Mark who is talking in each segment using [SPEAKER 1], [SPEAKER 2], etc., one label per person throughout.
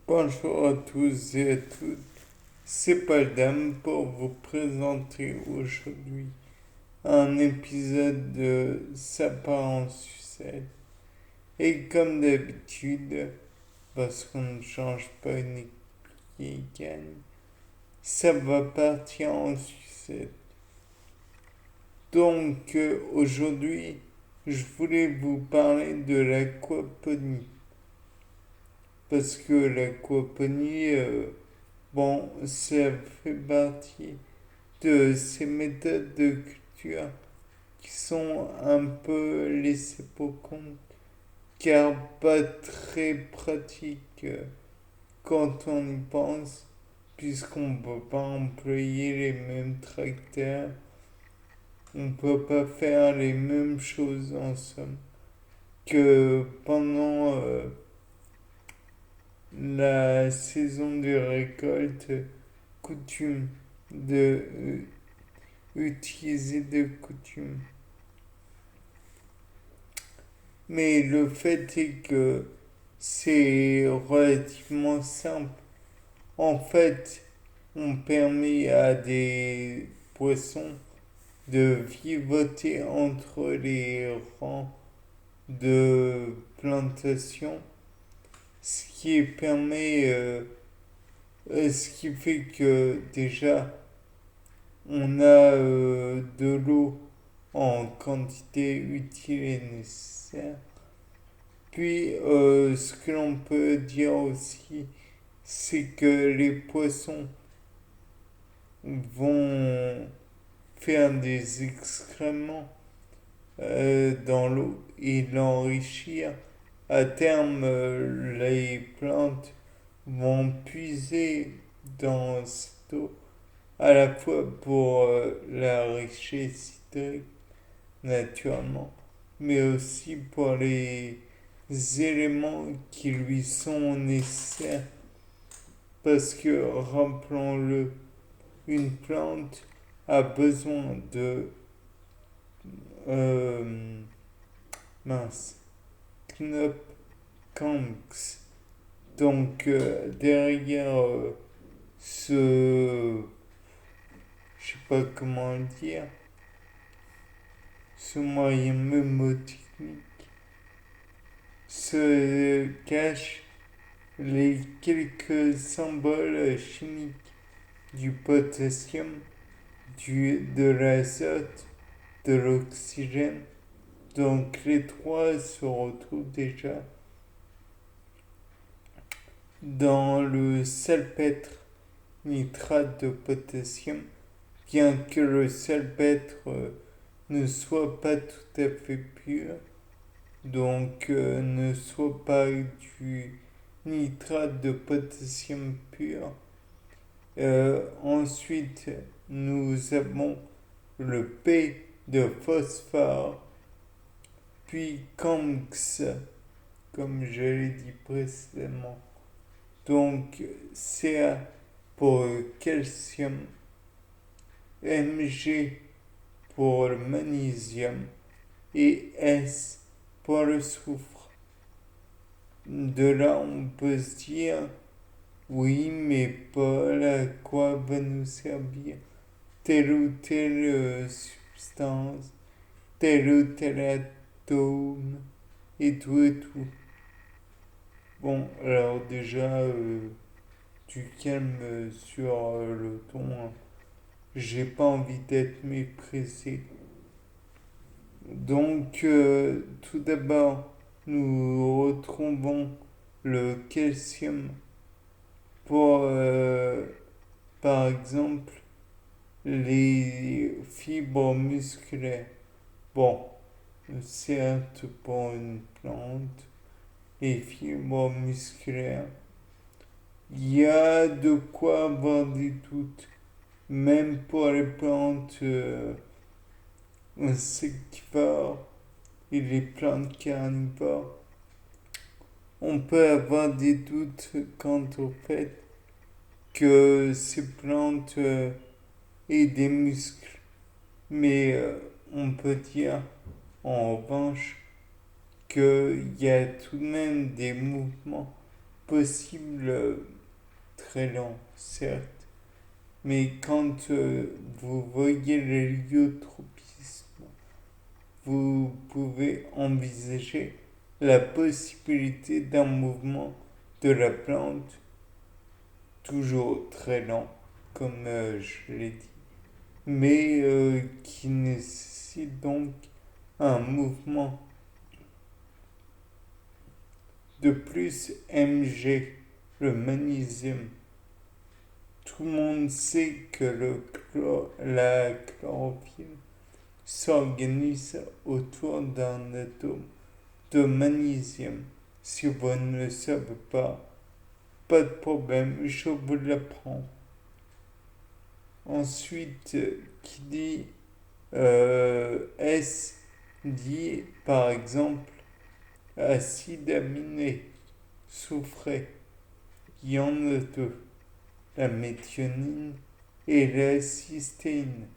[SPEAKER 1] Bonjour à tous et à toutes, c'est Paldam pour vous présenter aujourd'hui un épisode de Ça part en sucette. Et comme d'habitude, parce qu'on ne change pas une équipe qui gagne, ça va partir en sucette. Donc aujourd'hui, je voulais vous parler de l'aquaponie. Parce que l'aquaponie, bon, ça fait partie de ces méthodes de culture qui sont un peu laissées pour compte, car pas très pratiques quand on y pense, puisqu'on ne peut pas employer les mêmes tracteurs, on ne peut pas faire les mêmes choses en somme que pendant la saison de récolte coutume de utiliser de coutume. Mais le fait est que c'est relativement simple. En fait, on permet à des poissons de vivoter entre les rangs de plantation, ce qui fait que déjà on a de l'eau en quantité utile et nécessaire. Puis, ce que l'on peut dire aussi, c'est que les poissons vont faire des excréments dans l'eau et l'enrichir. À terme, les plantes vont puiser dans cette eau à la fois pour la richesse hydrique naturellement, mais aussi pour les éléments qui lui sont nécessaires. Parce que, rappelons-le, une plante a besoin de euh, mince, Knopkanks. Donc derrière ce, je sais pas comment le dire, ce moyen mnémotechnique se cachent les quelques symboles chimiques du potassium, de l'azote, de l'oxygène. Donc les trois se retrouvent déjà dans le salpêtre nitrate de potassium, bien que le salpêtre ne soit pas tout à fait pur, donc ne soit pas du nitrate de potassium pur. Ensuite, nous avons le P de phosphore, puis CAMX, comme je l'ai dit précédemment. Donc, Ca pour le calcium, Mg pour le magnésium et S pour le soufre. De là, on peut se dire, oui, mais Paul, à quoi va nous servir telle ou telle substance, tel ou tel atome, et tout et tout. Bon, alors déjà, du calme sur le ton, hein. J'ai pas envie d'être méprisé. Donc, tout d'abord, nous retrouvons le calcium pour, par exemple, les fibres musculaires. Bon, certes, pour une plante, les fibres musculaires, il y a de quoi avoir des doutes, même pour les plantes insectivores et les plantes carnivores. On peut avoir des doutes quant au fait que ces plantes aient des muscles. Mais on peut dire en revanche qu'il y a tout de même des mouvements possible très lent, certes, mais quand vous voyez l'héliotropisme, vous pouvez envisager la possibilité d'un mouvement de la plante, toujours très lent, comme je l'ai dit, mais qui nécessite donc un mouvement. De plus, Mg, le magnésium, tout le monde sait que la chlorophylle s'organise autour d'un atome de magnésium. Si vous ne le savez pas de problème, je vous l'apprends. Ensuite, qui dit S dit par exemple acide aminé, soufré. Il y en a deux, la méthionine et la cystéine.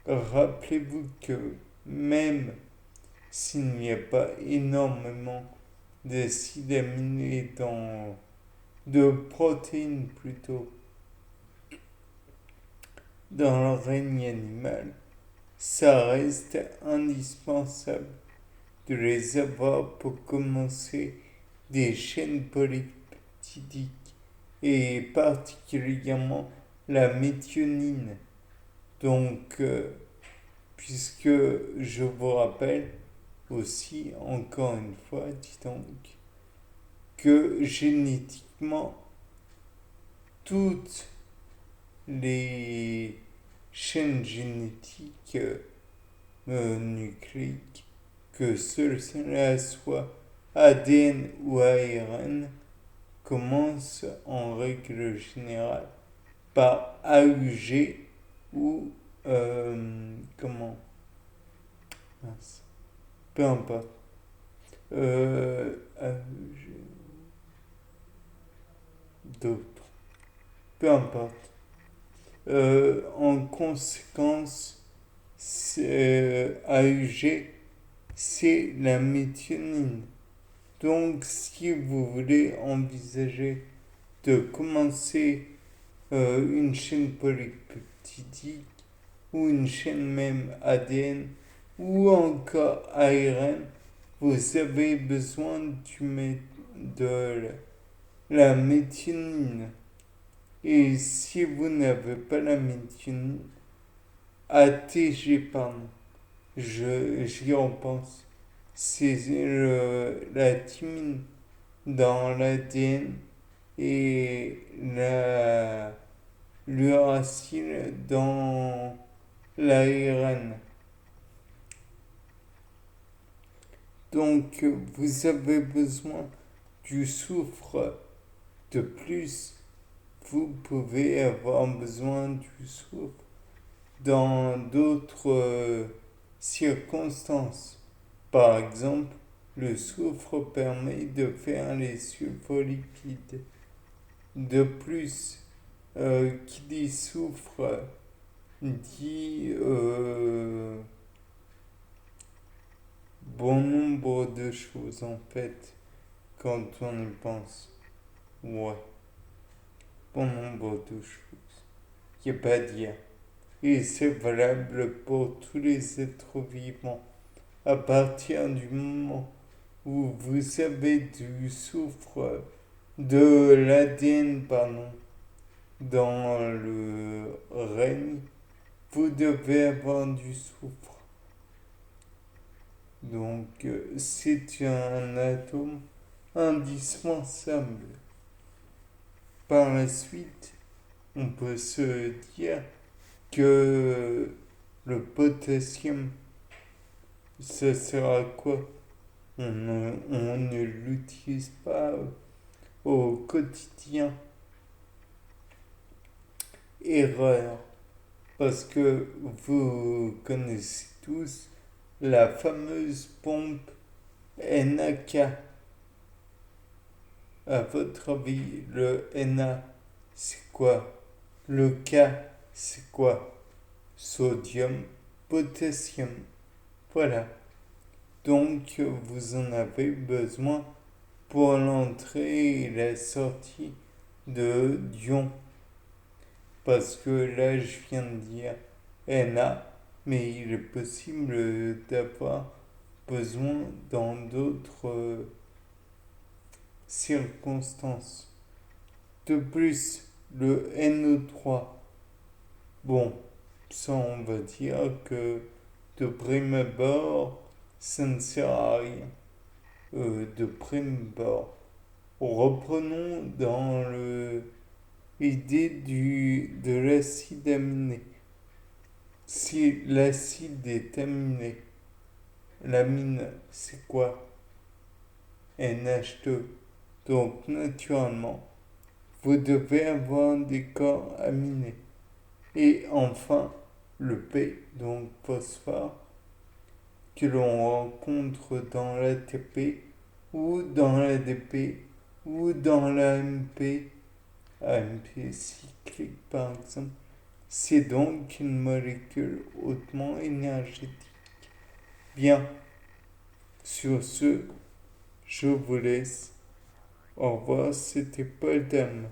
[SPEAKER 1] Rappelez-vous que même s'il n'y a pas énormément d'acides aminés de protéines plutôt, dans le règne animal, ça reste indispensable de les avoir pour commencer des chaînes polypeptidiques et particulièrement la méthionine. Donc, puisque je vous rappelle aussi, encore une fois, dis donc, que génétiquement, toutes les chaînes génétiques nucléiques, que cela soit ADN ou ARN, commencent en règle générale par AUG ou comment mince, peu importe AUG d'autres, peu importe. En conséquence, AUG, c'est la méthionine. Donc, si vous voulez envisager de commencer une chaîne polypeptidique ou une chaîne même ADN ou encore ARN, vous avez besoin de la méthionine. Et si vous n'avez pas la méthionine, ATG, pardon, j'y repense, c'est la thymine dans l'ADN et l'uracile dans l'ARN. Donc, vous avez besoin du soufre. De plus, vous pouvez avoir besoin du soufre dans d'autres circonstances. Par exemple, le soufre permet de faire les sulfolipides. De plus, qui dit soufre dit bon nombre de choses en fait quand on y pense. Ouais, bon nombre de choses. Il n'y a pas à dire. Et c'est valable pour tous les êtres vivants. À partir du moment où vous avez du soufre, de l'ADN, pardon, dans le règne, vous devez avoir du soufre. Donc, c'est un atome indispensable. Par la suite, on peut se dire que le potassium, ça sert à quoi? On ne l'utilise pas au quotidien. Erreur. Parce que vous connaissez tous la fameuse pompe NaK. À votre avis, le Na, c'est quoi? Le K, c'est quoi? Sodium, potassium. Voilà. Donc, vous en avez besoin pour l'entrée et la sortie de d'ions. Parce que là, je viens de dire Na, mais il est possible d'avoir besoin dans d'autres circonstances. De plus, le NO3, bon, ça on va dire que de prime abord, ça ne sert à rien. De prime abord. Reprenons dans l'idée de l'acide aminé. Si l'acide est aminé, l'amine c'est quoi? NH2. Donc naturellement, vous devez avoir des corps aminés. Et enfin, le P, donc phosphore, que l'on rencontre dans l'ATP ou dans l'ADP ou dans l'AMP, AMP cyclique par exemple. C'est donc une molécule hautement énergétique. Bien, sur ce, je vous laisse. Au revoir, c'était Paul Dame.